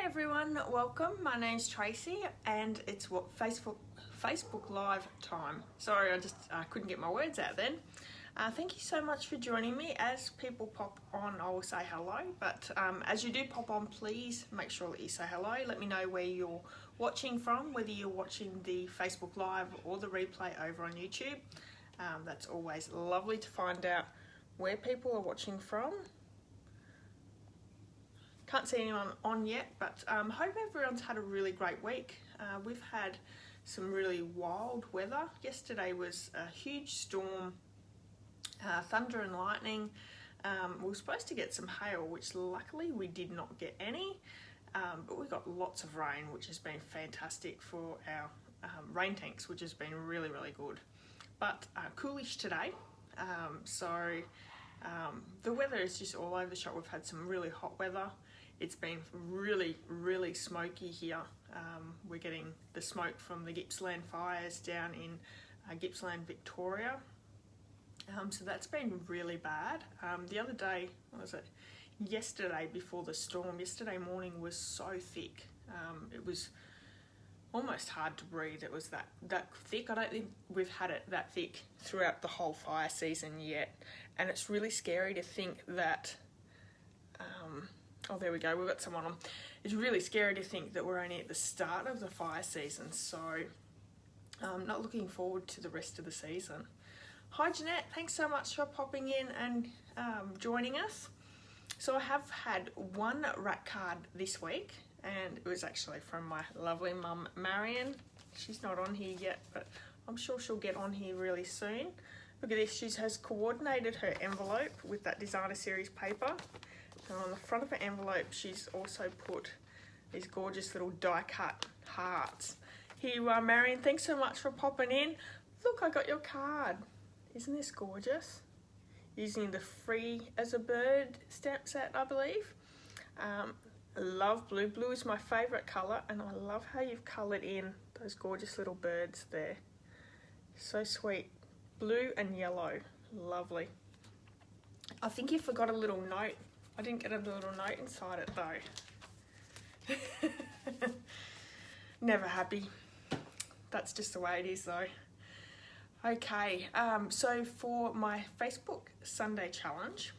everyone, welcome. My name's Tracy and it's Facebook Live time. Sorry, I couldn't get my words out then. Thank you so much for joining me. As people pop on, I will say hello, but as you do pop on, please make sure that you say hello. Let me know where you're watching from, whether you're watching the Facebook Live or the replay over on YouTube. That's always lovely to find out where people are watching from. Can't see anyone on yet, but hope everyone's had a really great week. We've had some really wild weather. Yesterday was a huge storm, thunder and lightning. We were supposed to get some hail, which luckily we did not get any, but we got lots of rain, which has been fantastic for our rain tanks, which has been really, really good. But coolish today, the weather is just all over the shop. We've had some really hot weather. It's been really, really smoky here. We're getting the smoke from the Gippsland fires down in Gippsland, Victoria. So that's been really bad. The other day, what was it? Yesterday before the storm, yesterday morning was so thick. It was almost hard to breathe. It was that thick. I don't think we've had it that thick throughout the whole fire season yet. And it's really scary to think that, oh, there we go, we've got someone on. It's really scary to think that we're only at the start of the fire season, so I'm not looking forward to the rest of the season. Hi Jeanette, thanks so much for popping in and joining us. So I have had one rat card this week, and it was actually from my lovely mum Marion. She's not on here yet, but I'm sure she'll get on here really soon. Look at this, she has coordinated her envelope with that designer series paper. And on the front of her envelope, she's also put these gorgeous little die-cut hearts. Here you are, Marion. Thanks so much for popping in. Look, I got your card. Isn't this gorgeous? Using the Free as a Bird stamp set, I believe. I love blue. Blue is my favourite colour, and I love how you've coloured in those gorgeous little birds there. So sweet. Blue and yellow. Lovely. I think you forgot a little note. I didn't get a little note inside it though. Never happy. That's just the way it is though. Okay, so for my Facebook Sunday challenge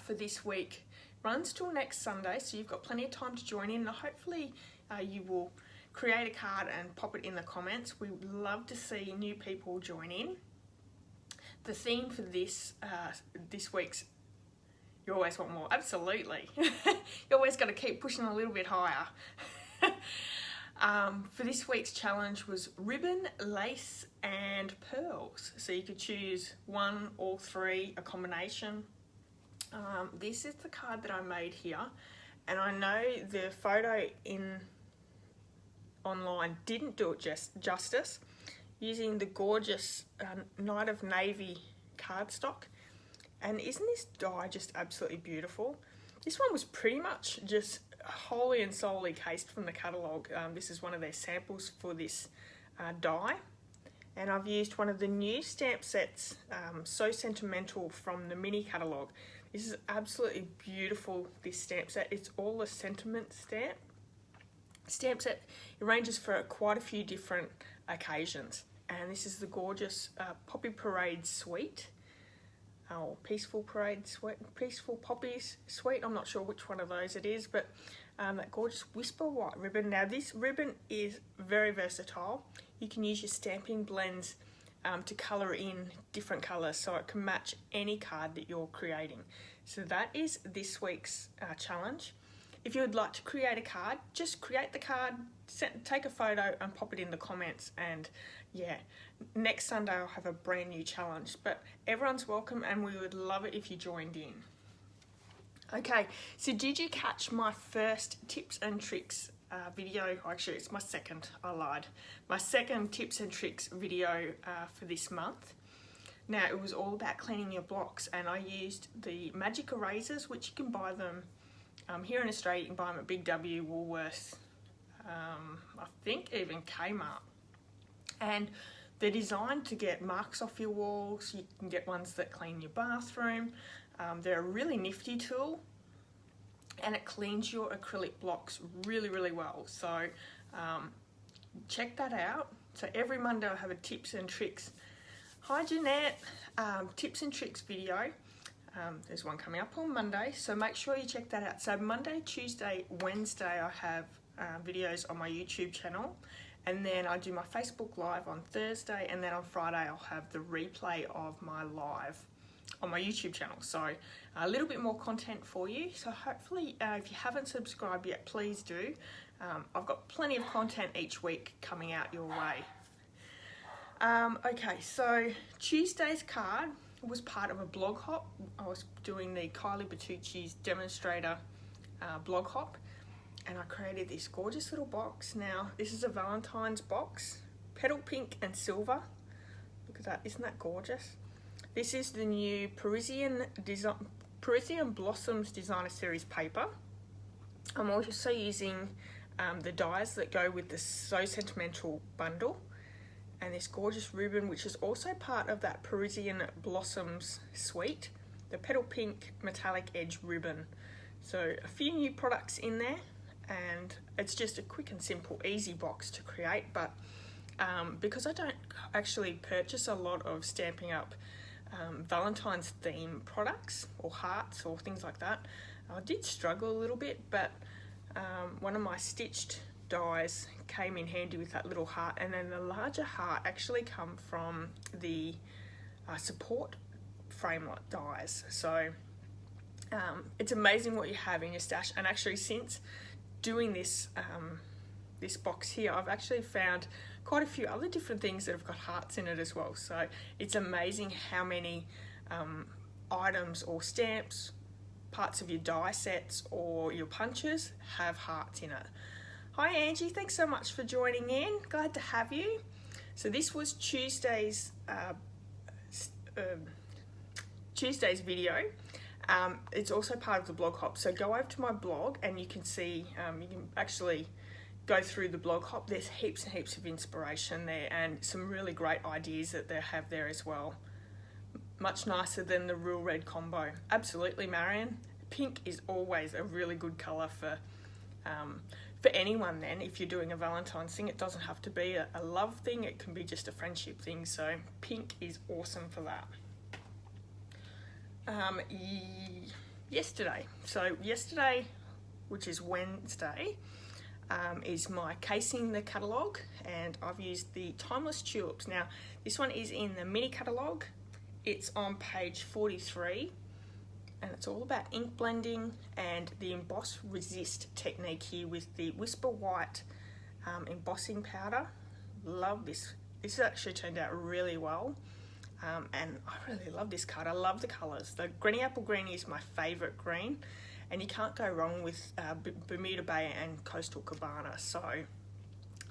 for this week, runs till next Sunday, so you've got plenty of time to join in, and hopefully you will create a card and pop it in the comments. We would love to see new people join in. The theme for this week's, you always want more, absolutely. You always got to keep pushing a little bit higher. For this week's challenge was ribbon, lace and pearls. So you could choose one, all three, a combination. This is the card that I made here, and I know the photo online didn't do it justice, using the gorgeous Night of Navy cardstock. And isn't this die just absolutely beautiful? This one was pretty much just wholly and solely cased from the catalogue. This is one of their samples for this die. And I've used one of the new stamp sets, So Sentimental, from the mini catalogue. This is absolutely beautiful, this stamp set. It's all a sentiment stamp set. It ranges for quite a few different occasions. And this is the gorgeous Poppy Parade Suite. Oh, Peaceful Parade Suite, Peaceful Poppies Suite. I'm not sure which one of those it is, but that gorgeous Whisper White ribbon. Now this ribbon is very versatile. You can use your stamping blends to colour in different colours, so it can match any card that you're creating. So that is this week's challenge. If you would like to create a card, just create the card, take a photo and pop it in the comments, and yeah, next Sunday I'll have a brand new challenge. But everyone's welcome, and we would love it if you joined in. Okay, so did you catch my first tips and tricks video? Actually, it's my second, I lied. My second tips and tricks video for this month. Now, it was all about cleaning your blocks, and I used the magic erasers, which you can buy them here in Australia. You can buy them at Big W, Woolworths, I think even Kmart. And they're designed to get marks off your walls. You can get ones that clean your bathroom. They're a really nifty tool. and it cleans your acrylic blocks really, really well. So check that out. So every Monday I have a tips and tricks. Hi Jeanette, tips and tricks video. There's one coming up on Monday, so make sure you check that out. So Monday, Tuesday, Wednesday I have videos on my YouTube channel, and then I do my Facebook Live on Thursday, and then on Friday I'll have the replay of my live on my YouTube channel. So a little bit more content for you. So hopefully if you haven't subscribed yet, please do. I've got plenty of content each week coming out your way. Okay, so Tuesday's card was part of a blog hop. I was doing the Kylie Bertucci's demonstrator blog hop, and I created this gorgeous little box. Now this is a Valentine's box, petal pink and silver. Look at that, isn't that gorgeous? This is the new Parisian Blossoms Designer Series paper. I'm also using the dies that go with the So Sentimental bundle, and this gorgeous ribbon, which is also part of that Parisian Blossoms suite, the petal pink metallic edge ribbon. So a few new products in there, and it's just a quick and simple, easy box to create. But because I don't actually purchase a lot of Stampin' Up Valentine's theme products or hearts or things like that, I did struggle a little bit, but one of my stitched dies came in handy with that little heart, and then the larger heart actually come from the support framelit dies. So it's amazing what you have in your stash. And actually, since doing this this box here, I've actually found quite a few other different things that have got hearts in it as well. So it's amazing how many items or stamps, parts of your die sets or your punches have hearts in it. Hi Angie, thanks so much for joining in. Glad to have you. So this was Tuesday's video. It's also part of the blog hop. So go over to my blog and you can see, you can actually go through the blog hop. There's heaps and heaps of inspiration there, and some really great ideas that they have there as well. Much nicer than the Real Red combo. Absolutely, Marion. Pink is always a really good colour for anyone then. If you're doing a Valentine's thing, it doesn't have to be a love thing, it can be just a friendship thing. So pink is awesome for that. Yesterday, which is Wednesday, is my casing the catalogue, and I've used the Timeless Tulips. Now this one is in the mini catalogue. It's on page 43, and it's all about ink blending and the emboss resist technique here with the Whisper White embossing powder. Love this. This has actually turned out really well, and I really love this card. I love the colours. The Greeny Apple Green is my favourite green, and you can't go wrong with Bermuda Bay and Coastal Cabana. So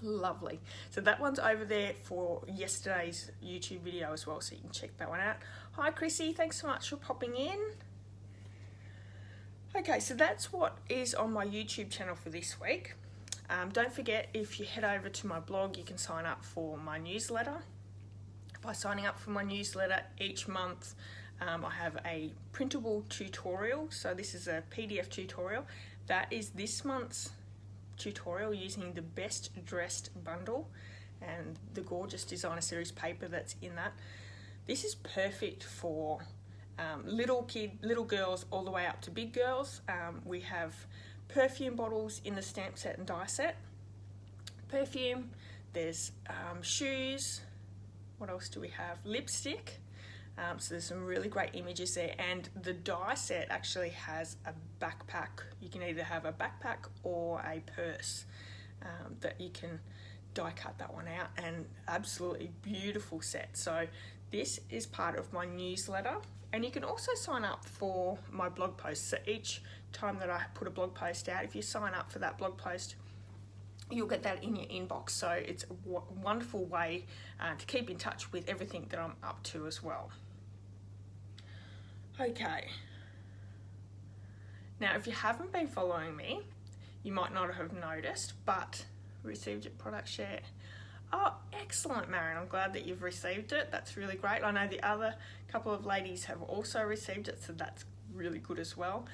lovely. So that one's over there for yesterday's YouTube video as well, so you can check that one out. Hi Chrissy, thanks so much for popping in. Okay, so that's what is on my YouTube channel for this week. Don't forget, if you head over to my blog, you can sign up for my newsletter. By signing up for my newsletter each month, I have a printable tutorial. So this is a PDF tutorial. That is this month's tutorial using the Best Dressed bundle and the gorgeous Designer Series paper that's in that. This is perfect for little girls all the way up to big girls. We have perfume bottles in the stamp set and die set. Perfume, there's shoes, what else do we have? Lipstick. So there's some really great images there, and the die set actually has a backpack. You can either have a backpack or a purse that you can die cut that one out, and absolutely beautiful set. So this is part of my newsletter, and you can also sign up for my blog posts. So each time that I put a blog post out, if you sign up for that blog post, you'll get that in your inbox. So it's a wonderful way to keep in touch with everything that I'm up to as well. Okay, now if you haven't been following me, you might not have noticed, but received your product share. Oh, excellent, Marion. I'm glad that you've received it. That's really great. I know the other couple of ladies have also received it, so that's really good as well.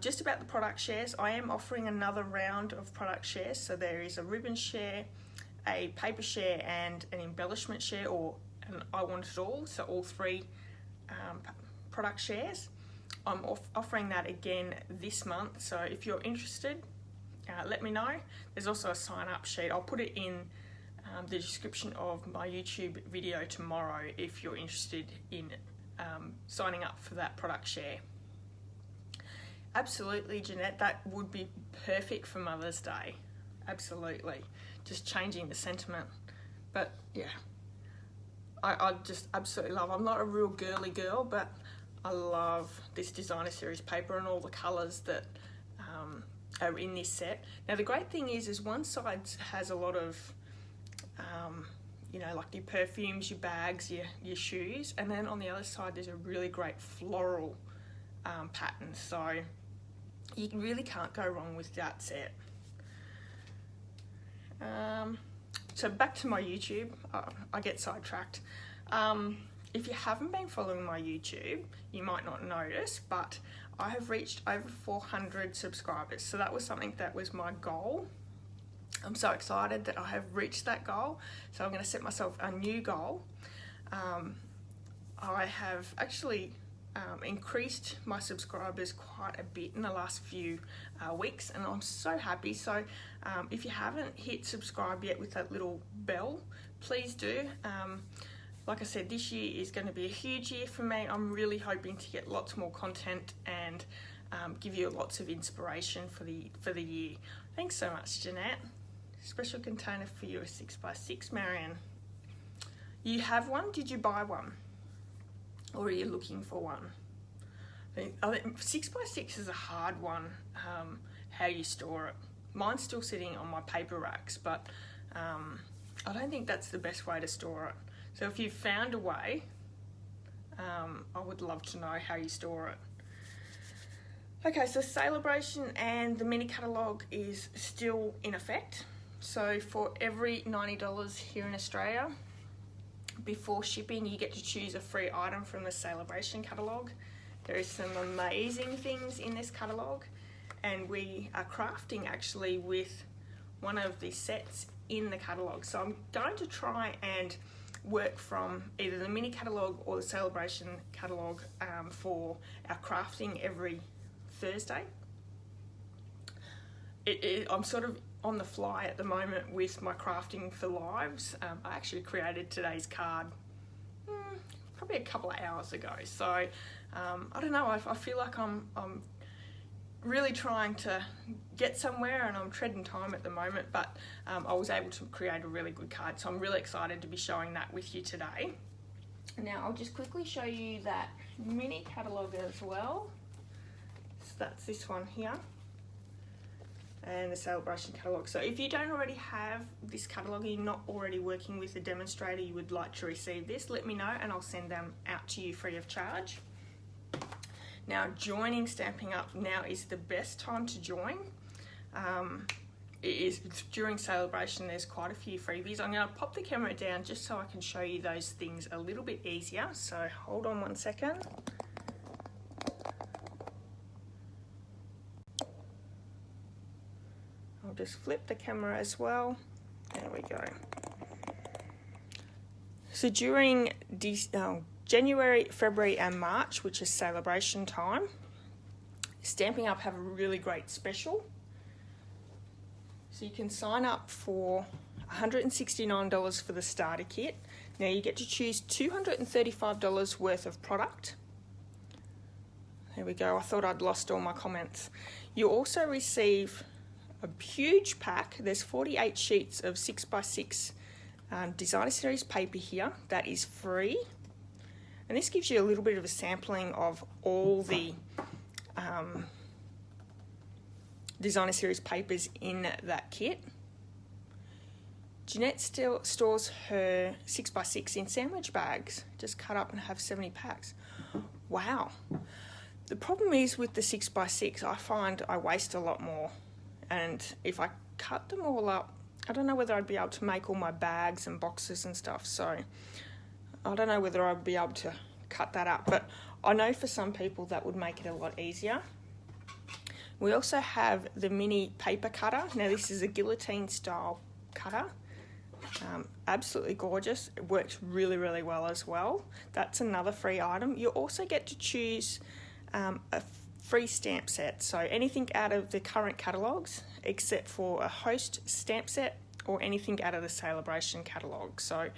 Just about the product shares, I am offering another round of product shares. So there is a ribbon share, a paper share, and an embellishment share, or an I Want It All. So all three product shares. I'm offering that again this month. So if you're interested, let me know. There's also a sign up sheet. I'll put it in the description of my YouTube video tomorrow if you're interested in signing up for that product share. Absolutely, Jeanette, that would be perfect for Mother's Day. Absolutely. Just changing the sentiment. But yeah, I just absolutely love. I'm not a real girly girl, but I love this designer series paper and all the colours that are in this set. Now the great thing is one side has a lot of you know, like your perfumes, your bags, your shoes, and then on the other side there's a really great floral pattern, so you really can't go wrong with that set. So back to my YouTube. I get sidetracked. If you haven't been following my YouTube, you might not notice, but I have reached over 400 subscribers. So that was something that was my goal. I'm so excited that I have reached that goal. So I'm going to set myself a new goal. I have actually increased my subscribers quite a bit in the last few weeks, and I'm so happy. So if you haven't hit subscribe yet with that little bell, please do. Like I said, this year is going to be a huge year for me. I'm really hoping to get lots more content and give you lots of inspiration for the year. Thanks so much, Jeanette. Special container for you, a 6x6, Marion. You have one? Did you buy one? Or are you looking for one? I think 6x6 is a hard one, how you store it. Mine's still sitting on my paper racks, but I don't think that's the best way to store it. So if you've found a way, I would love to know how you store it. Okay, so Celebration and the mini catalogue is still in effect. So for every $90 here in Australia, before shipping, you get to choose a free item from the Celebration catalogue. There is some amazing things in this catalogue, and we are crafting actually with one of the sets in the catalogue. So I'm going to try and work from either the mini catalogue or the Celebration catalogue for our crafting every Thursday. I'm sort of on the fly at the moment with my crafting for lives. I actually created today's card probably a couple of hours ago. So I don't know, I feel like I'm really trying to get somewhere, and I'm treading time at the moment, but I was able to create a really good card. So I'm really excited to be showing that with you today. Now I'll just quickly show you that mini catalogue as well. So that's this one here, and the Celebration catalogue. So if you don't already have this catalogue and you're not already working with a demonstrator, you would like to receive this, let me know and I'll send them out to you free of charge. Now joining Stamping Up now is the best time to join. It is during Celebration. There's quite a few freebies. I'm going to pop the camera down just so I can show you those things a little bit easier. So hold on one second. I'll just flip the camera as well. There we go. So during January, February and March, which is Celebration time, Stamping Up have a really great special. So you can sign up for $169 for the starter kit. Now you get to choose $235 worth of product. There we go. I thought I'd lost all my comments. You also receive a huge pack. There's 48 sheets of 6x6 designer series paper here. That is free. And this gives you a little bit of a sampling of all the designer series papers in that kit. Jeanette still stores her 6x6 in sandwich bags, just cut up and have 70 packs. Wow. The problem is with the 6x6, I find I waste a lot more. And if I cut them all up, I don't know whether I'd be able to make all my bags and boxes and stuff. So I don't know whether I'd be able to cut that up. But I know for some people that would make it a lot easier. We also have the mini paper cutter. Now this is a guillotine style cutter. Absolutely gorgeous. It works really, really well as well. That's another free item. You also get to choose a free stamp set. So anything out of the current catalogues except for a Host stamp set or anything out of the Celebration catalogue. So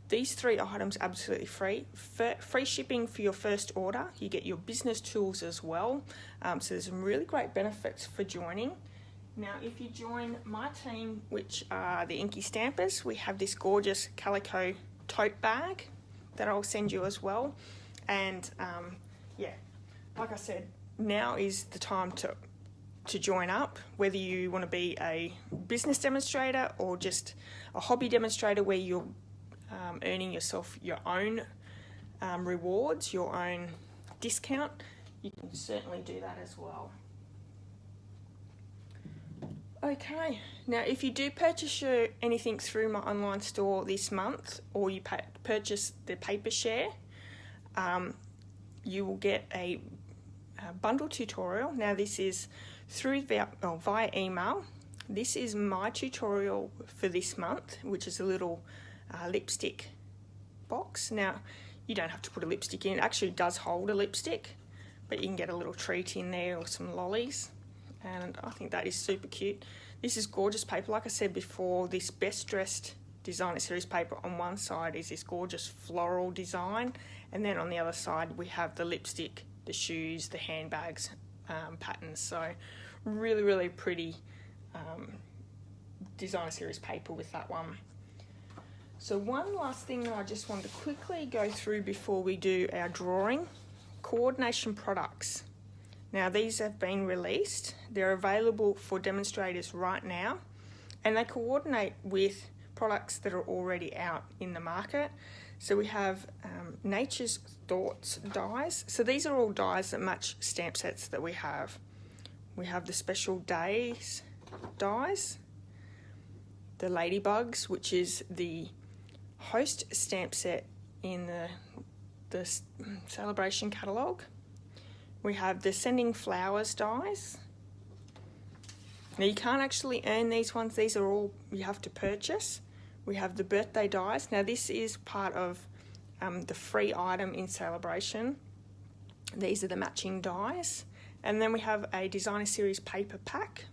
these 3 items absolutely free. Free shipping for your first order. You get your business tools as well. So there's some really great benefits for joining. Now, if you join my team, which are the Inky Stampers, we have this gorgeous calico tote bag that I'll send you as well. And yeah, like I said, now is the time to join up, whether you want to be a business demonstrator or just a hobby demonstrator where you're earning yourself your own rewards, your own discount. You can certainly do that as well. Okay, now if you do purchase anything through my online store this month, or you purchase the paper share, you will get a bundle tutorial. Now this is via email. This is my tutorial for this month, which is a little lipstick box. Now you don't have to put a lipstick in. It actually does hold a lipstick, but you can get a little treat in there or some lollies. And I think that is super cute. This is gorgeous paper. Like I said before, this Best Dressed Designer Series paper on one side is this gorgeous floral design, and then on the other side we have the lipstick, the shoes, the handbags patterns. So really, really pretty Designer Series paper with that one. So one last thing that I just wanted to quickly go through before we do our drawing, coordination products. Now these have been released. They're available for demonstrators right now, and they coordinate with products that are already out in the market. So we have Nature's Thoughts dies. So these are all dies that match stamp sets that we have. We have the Special Days dies, the Ladybugs, which is the Host stamp set in the Celebration catalogue. We have the Sending Flowers dies. Now you can't actually earn these ones. These are all you have to purchase. We have the Birthday dies. Now this is part of the free item in Celebration. These are the matching dies. And then we have a Designer Series paper pack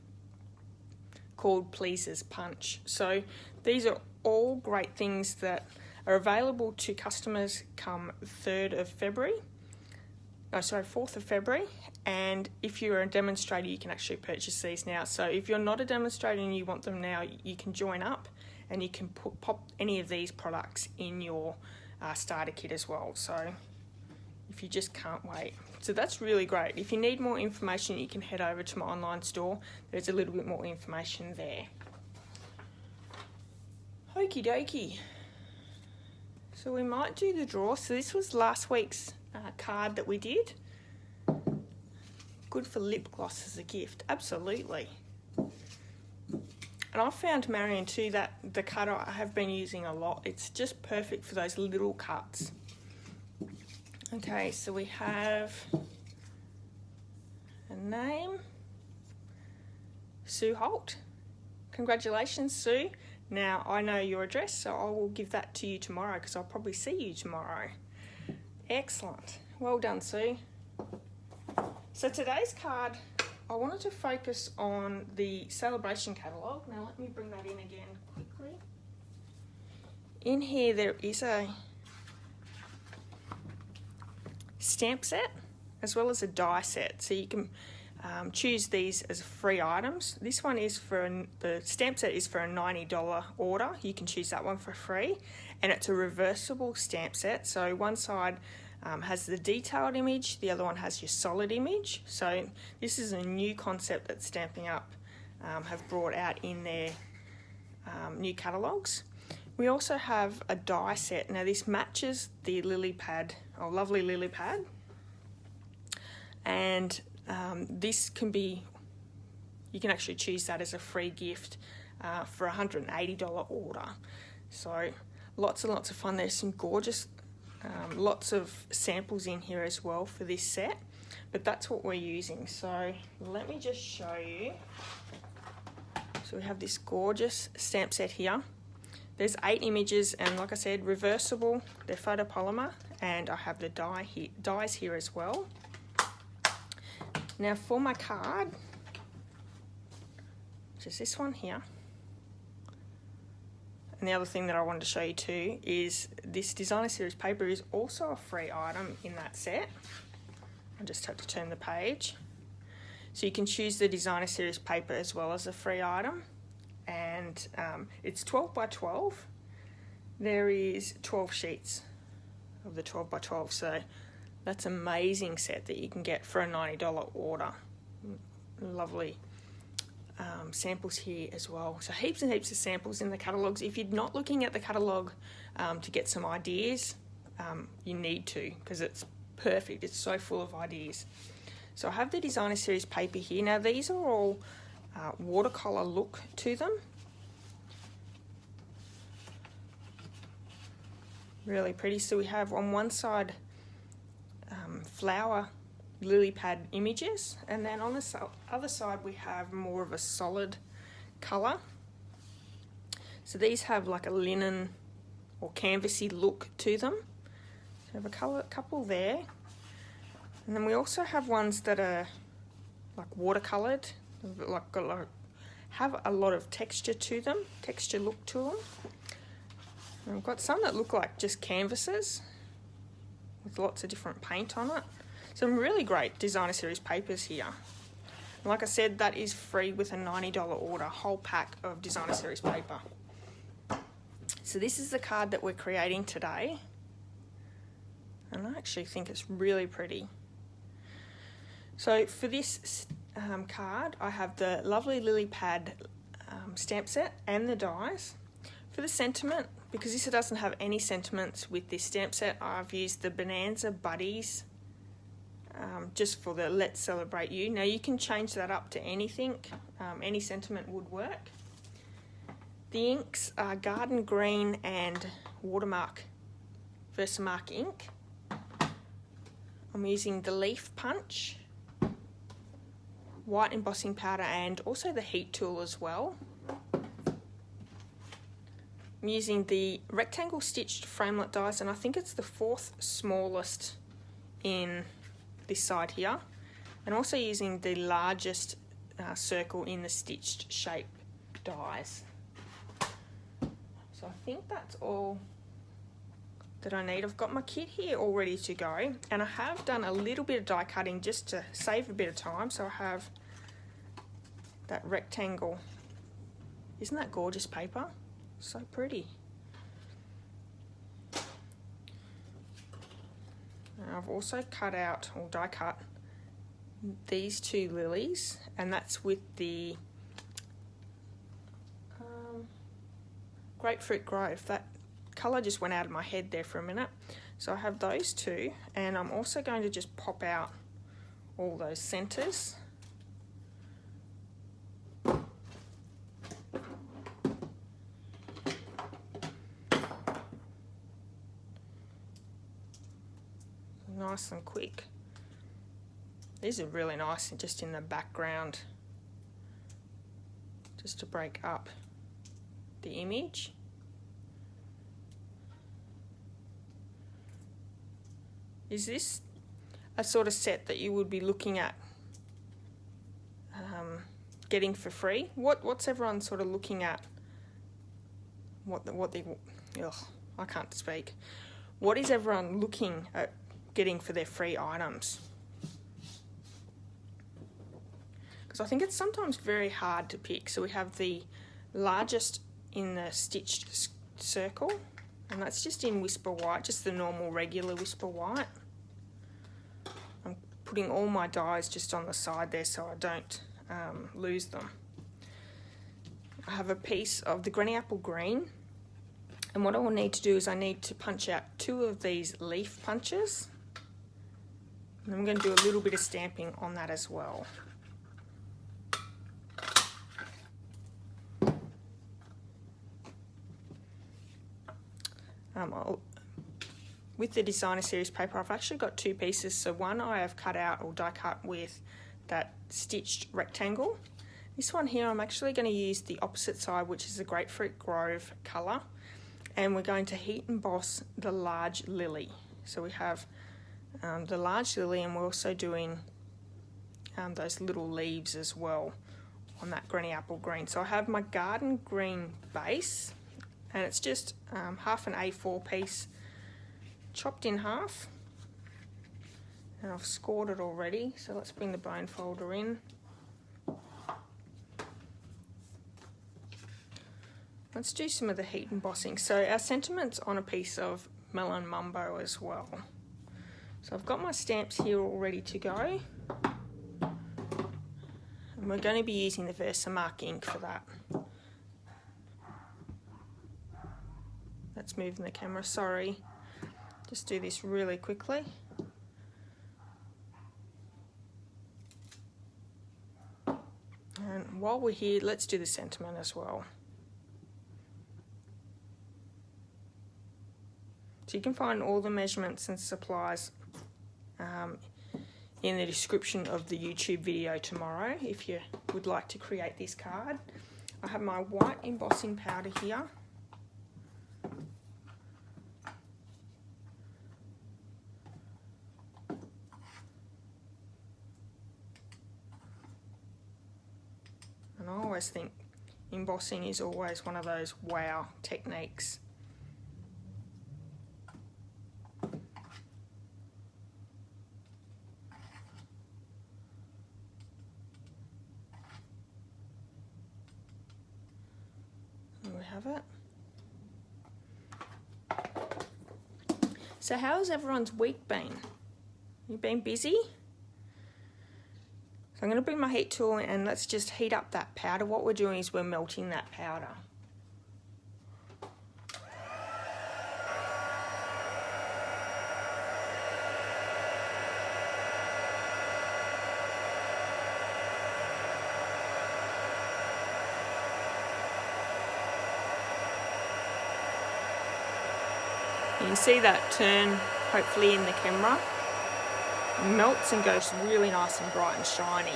called Pleaser's Punch. So these are all great things that are available to customers come 4th of February. And if you're a demonstrator, you can actually purchase these now. So if you're not a demonstrator and you want them now, you can join up and you can pop any of these products in your starter kit as well. So if you just can't wait. So that's really great. If you need more information, you can head over to my online store. There's a little bit more information there. Okie dokie. So we might do the draw. So this was last week's card that we did. Good for lip gloss as a gift, absolutely. And I found, Marion, too, that the cutter I have been using a lot. It's just perfect for those little cuts. Okay, so we have a name, Sue Holt. Congratulations, Sue. Now, I know your address, so I will give that to you tomorrow because I'll probably see you tomorrow. Excellent. Well done, Sue. So today's card, I wanted to focus on the Celebration catalogue. Now let me bring that in again quickly. In here there is a stamp set as well as a die set. So you can choose these as free items. This one is the stamp set is for a $90 order. You can choose that one for free. And it's a reversible stamp set. So one side has the detailed image, the other one has your solid image. So this is a new concept that Stampin' Up have brought out in their new catalogues. We also have a die set. Now this matches the lily pad, lovely lily pad. And this can be, you can actually choose that as a free gift for a $180 order. So lots and lots of fun. There's some gorgeous lots of samples in here as well for this set, but that's what we're using. So let me just show you. So we have this gorgeous stamp set here. There's 8 images, and like I said, reversible, they're photopolymer, and I have the dies here as well. Now for my card, which is this one here. And the other thing that I wanted to show you too is this designer series paper is also a free item in that set. I just have to turn the page. So you can choose the designer series paper as well as a free item. And it's 12 by 12. There is 12 sheets of the 12 by 12. So that's an amazing set that you can get for a $90 order. Lovely. Samples here as well. So heaps and heaps of samples in the catalogues. If you're not looking at the catalogue to get some ideas, you need to, because it's perfect. It's so full of ideas. So I have the designer series paper here. Now these are all watercolour look to them. Really pretty. So we have on one side flower lily pad images, and then on the other side we have more of a solid colour. So these have like a linen or canvassy look to them. So we have a couple there, and then we also have ones that are like watercoloured, like have a lot of texture to them, texture look to them. And I've got some that look like just canvases with lots of different paint on it. Some really great designer series papers here. And like I said, that is free with a $90 order, whole pack of designer series paper. So this is the card that we're creating today. And I actually think it's really pretty. So for this card, I have the lovely lily pad stamp set and the dies. For the sentiment, because this doesn't have any sentiments with this stamp set, I've used the Bonanza Buddies just for the Let's Celebrate You. Now you can change that up to anything, any sentiment would work. The inks are Garden Green and Watermark Versamark ink. I'm using the Leaf Punch, white embossing powder, and also the heat tool as well. I'm using the rectangle stitched framelit dies, and I think it's the 4th smallest in this side here. And also using the largest circle in the stitched shape dies. So I think that's all that I need. I've got my kit here all ready to go, and I have done a little bit of die cutting just to save a bit of time. So I have that rectangle. Isn't that gorgeous paper? So pretty. And I've also cut out, or die cut, these 2 lilies, and that's with the Grapefruit Grove. That colour just went out of my head there for a minute. So I have those 2, and I'm also going to just pop out all those centres. Nice and quick. These are really nice and just in the background, just to break up the image. Is this a sort of set that you would be looking at getting for free? What's everyone sort of looking at? I can't speak. What is everyone looking at getting for their free items? Because I think it's sometimes very hard to pick. So we have the largest in the stitched circle, and that's just in Whisper White, just the normal regular Whisper White. I'm putting all my dies just on the side there so I don't lose them. I have a piece of the Granny Apple Green, and what I will need to do is I need to punch out 2 of these leaf punches. And I'm going to do a little bit of stamping on that as well. with the designer series paper, I've actually got two pieces. So one I have cut out or die cut with that stitched rectangle. This one here, I'm actually going to use the opposite side, which is the Grapefruit Grove colour, and we're going to heat emboss the large lily. So we have the large lily, and we're also doing those little leaves as well on that granny apple green. So I have my garden green base, and it's just half an A4 piece chopped in half, and I've scored it already. So let's bring the bone folder in. Let's do some of the heat embossing. So our sentiment's on a piece of Melon Mambo as well. So I've got my stamps here all ready to go. And we're going to be using the Versamark ink for that. That's moving the camera, sorry. Just do this really quickly. And while we're here, let's do the sentiment as well. So you can find all the measurements and supplies in the description of the YouTube video tomorrow if you would like to create this card. I have my white embossing powder here. And I always think embossing is always one of those wow techniques. We have it. So how's everyone's week been? You been busy? So I'm going to bring my heat tool and let's just heat up that powder. What we're doing is we're melting that powder. You can see that turn hopefully in the camera. It melts and goes really nice and bright and shiny.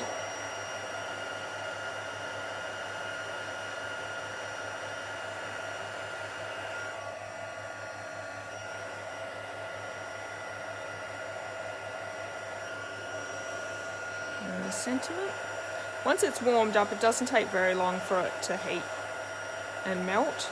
And the sentiment. Once it's warmed up, it doesn't take very long for it to heat and melt.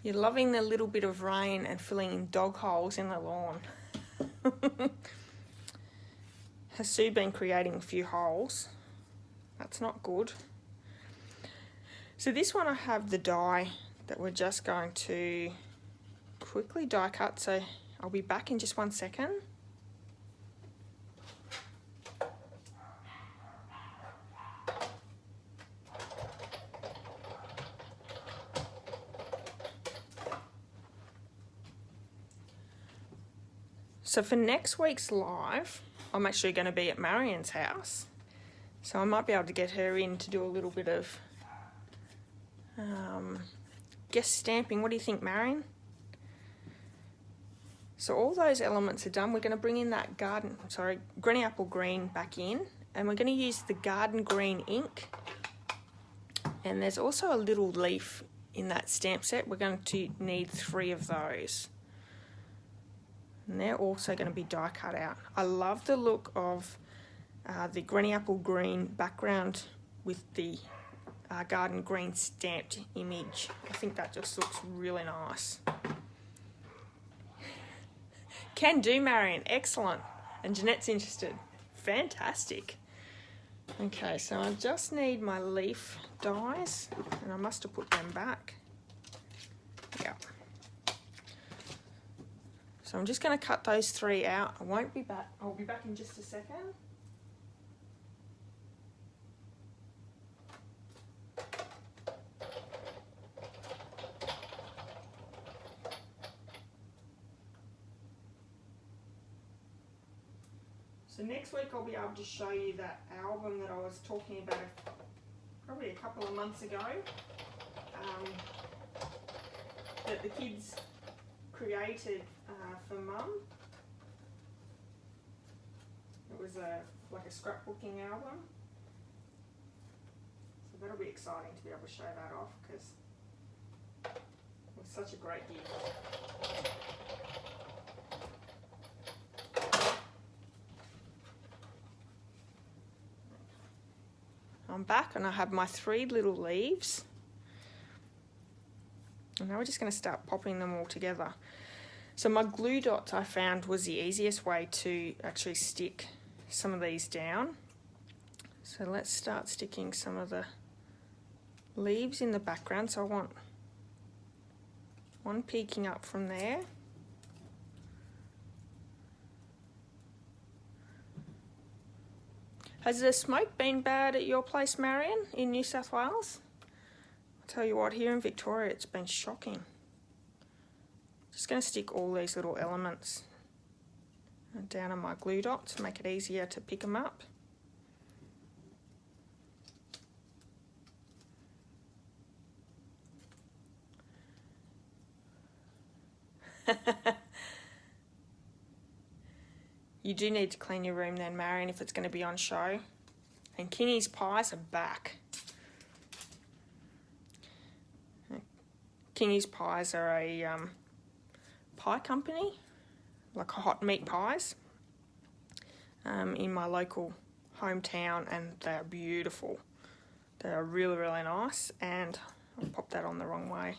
You're loving the little bit of rain and filling in dog holes in the lawn. Has Sue been creating a few holes? That's not good. So this one I have the die that we're just going to quickly die cut. So I'll be back in just 1 second. So for next week's live, I'm actually going to be at Marion's house. So I might be able to get her in to do a little bit of guest stamping. What do you think, Marion? So all those elements are done. We're going to bring in that granny apple green back in, and we're going to use the garden green ink. And there's also a little leaf in that stamp set. We're going to need 3 of those. And they're also going to be die cut out. I love the look of the granny apple green background with the garden green stamped image. I think that just looks really nice. Can do, Marion. Excellent. And Jeanette's interested. Fantastic. Okay, so I just need my leaf dies, and I must have put them back. Yeah. So I'm just going to cut those 3 out. I won't be back. I'll be back in just a second. So next week I'll be able to show you that album that I was talking about probably a couple of months ago, that the kids created for Mum. It was like a scrapbooking album. So that'll be exciting to be able to show that off because it was such a great gift. I'm back and I have my 3 little leaves. And now we're just going to start popping them all together. So my glue dots I found was the easiest way to actually stick some of these down. So let's start sticking some of the leaves in the background. So I want one peeking up from there. Has the smoke been bad at your place, Marion, in New South Wales? I'll tell you what, here in Victoria it's been shocking. Just going to stick all these little elements down on my glue dots to make it easier to pick them up. You do need to clean your room then, Marion, if it's going to be on show. And Kingy's pies are back. Kingy's pies are a pie company, like hot meat pies, in my local hometown, and they're beautiful. They're really, really nice, and I'll pop that on the wrong way.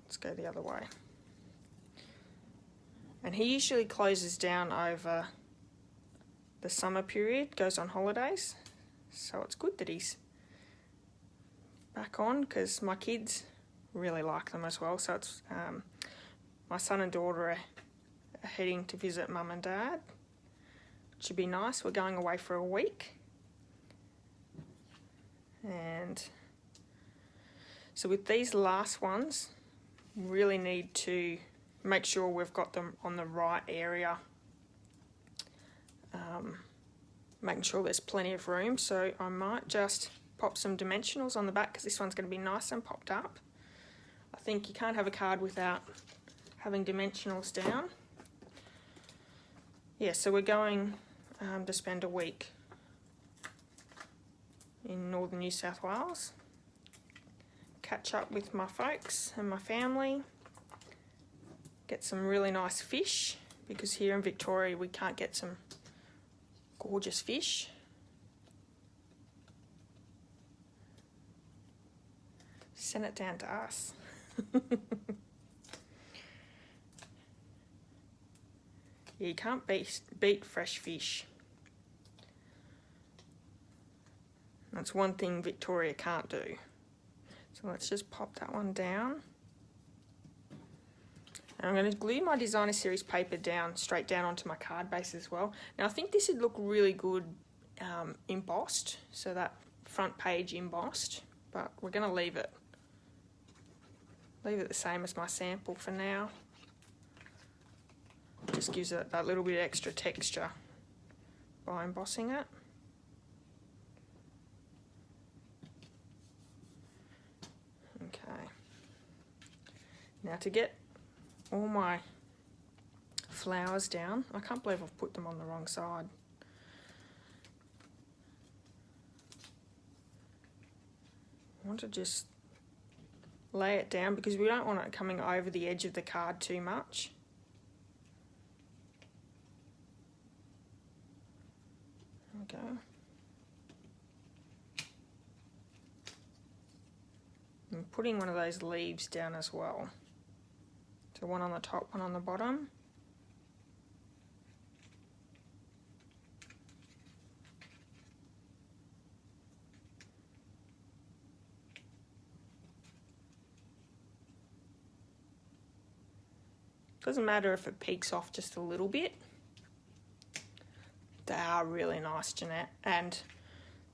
Let's go the other way. And he usually closes down over the summer period, goes on holidays, so it's good that he's back on because my kids really like them as well. So it's my son and daughter are heading to visit Mum and Dad. It should be nice. We're going away for a week. And so with these last ones, we really need to make sure we've got them on the right area, making sure there's plenty of room. So I might just pop some dimensionals on the back because this one's going to be nice and popped up. I think you can't have a card without having dimensionals down. Yeah, so we're going to spend a week in northern New South Wales, catch up with my folks and my family, get some really nice fish because here in Victoria we can't get some gorgeous fish. Send it down to us. Yeah, you can't beat fresh fish. That's one thing Victoria can't do. So let's just pop that one down. And I'm going to glue my designer series paper down, straight down onto my card base as well. Now I think this would look really good embossed, so that front page embossed, but we're going to leave it the same as my sample for now. Just gives it that little bit extra texture by embossing it. Okay. Now to get all my flowers down, I can't believe I've put them on the wrong side. I want to just lay it down because we don't want it coming over the edge of the card too much. There we go. I'm putting one of those leaves down as well. So one on the top, one on the bottom. Doesn't matter if it peeks off just a little bit. They are really nice, Jeanette, and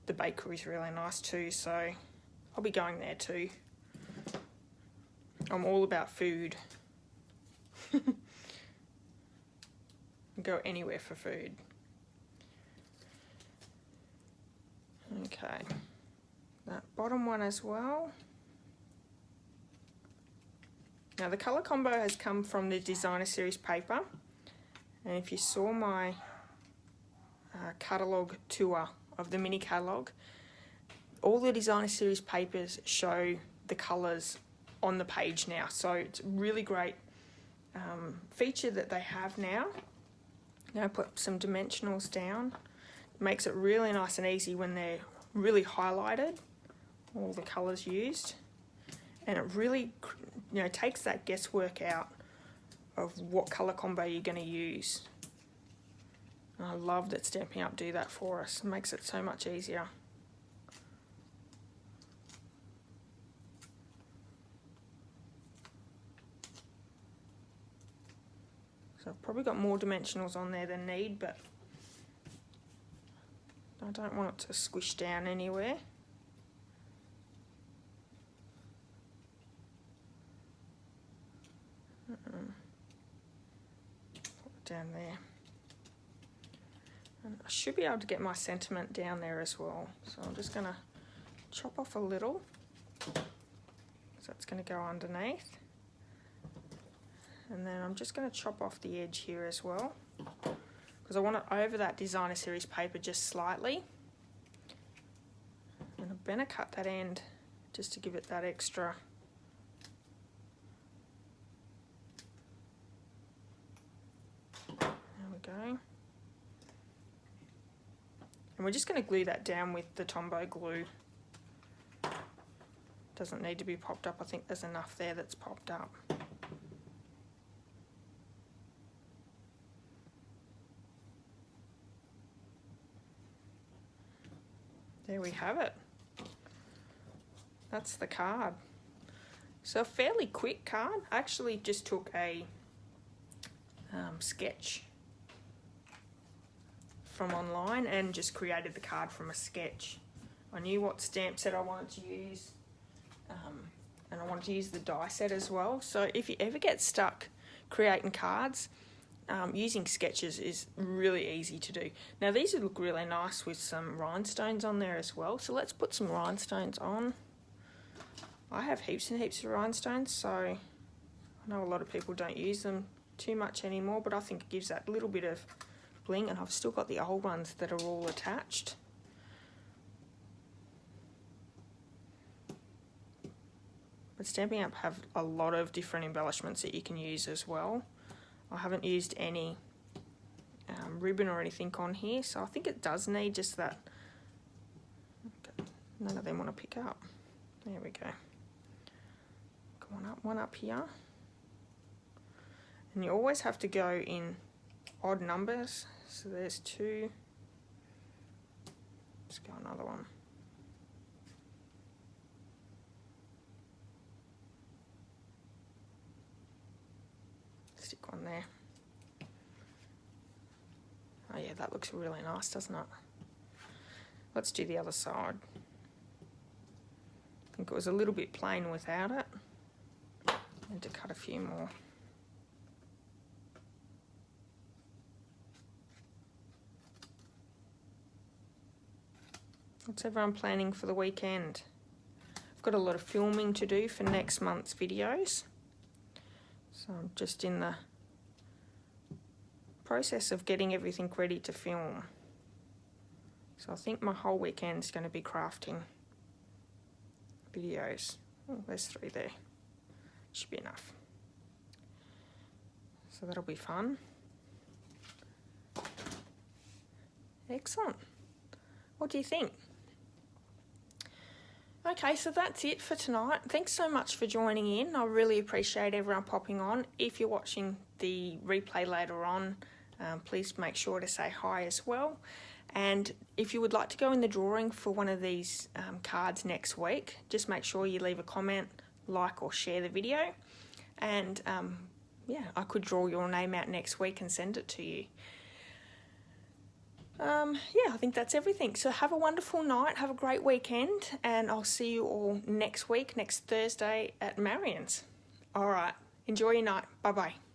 the bakery's really nice too, so I'll be going there too. I'm all about food. and go anywhere for food. Okay, that bottom one as well. Now the colour combo has come from the designer series paper, and if you saw my catalogue tour of the mini catalogue, all the designer series papers show the colours on the page now, so it's a really great feature that they have now. Now put some dimensionals down. It makes it really nice and easy when they're really highlighted, all the colours used, and it really, you know, takes that guesswork out of what colour combo you're going to use. And I love that Stampin' Up! Do that for us. It makes it so much easier. So I've probably got more dimensionals on there than need, but I don't want it to squish down anywhere. Put it down there. And I should be able to get my sentiment down there as well. So I'm just going to chop off a little. So that's going to go underneath. And then I'm just going to chop off the edge here as well, because I want it over that designer series paper just slightly. And I'm going to cut that end just to give it that extra. There we go. And we're just going to glue that down with the Tombow glue. Doesn't need to be popped up. I think there's enough there that's popped up. There we have it. That's the card. So a fairly quick card. I actually just took a sketch from online and just created the card from a sketch. I knew what stamp set I wanted to use, and I wanted to use the die set as well. So if you ever get stuck creating cards, using sketches is really easy to do. Now these would look really nice with some rhinestones on there as well, so let's put some rhinestones on. I have heaps and heaps of rhinestones, so I know a lot of people don't use them too much anymore, but I think it gives that little bit of bling, and I've still got the old ones that are all attached. But Stampin' Up! Have a lot of different embellishments that you can use as well. I haven't used any ribbon or anything on here, so I think it does need just that. Okay. None of them want to pick up. There we go. Go on up, one up here. And you always have to go in odd numbers. So there's 2. Let's go another one. Stick one there. Oh yeah, that looks really nice, doesn't it? Let's do the other side. I think it was a little bit plain without it. I need to cut a few more. What's everyone planning for the weekend? I've got a lot of filming to do for next month's videos. So I'm just in the process of getting everything ready to film. So I think my whole weekend's going to be crafting videos. Oh, there's 3 there. Should be enough. So that'll be fun. Excellent. What do you think? Okay, so that's it for tonight. Thanks so much for joining in. I really appreciate everyone popping on. If you're watching the replay later on, please make sure to say hi as well. And if you would like to go in the drawing for one of these cards next week, just make sure you leave a comment, like or share the video. And yeah, I could draw your name out next week and send it to you. Yeah, I think that's everything. So have a wonderful night, have a great weekend, and I'll see you all next week, next Thursday at Marion's. All right, enjoy your night. Bye-bye.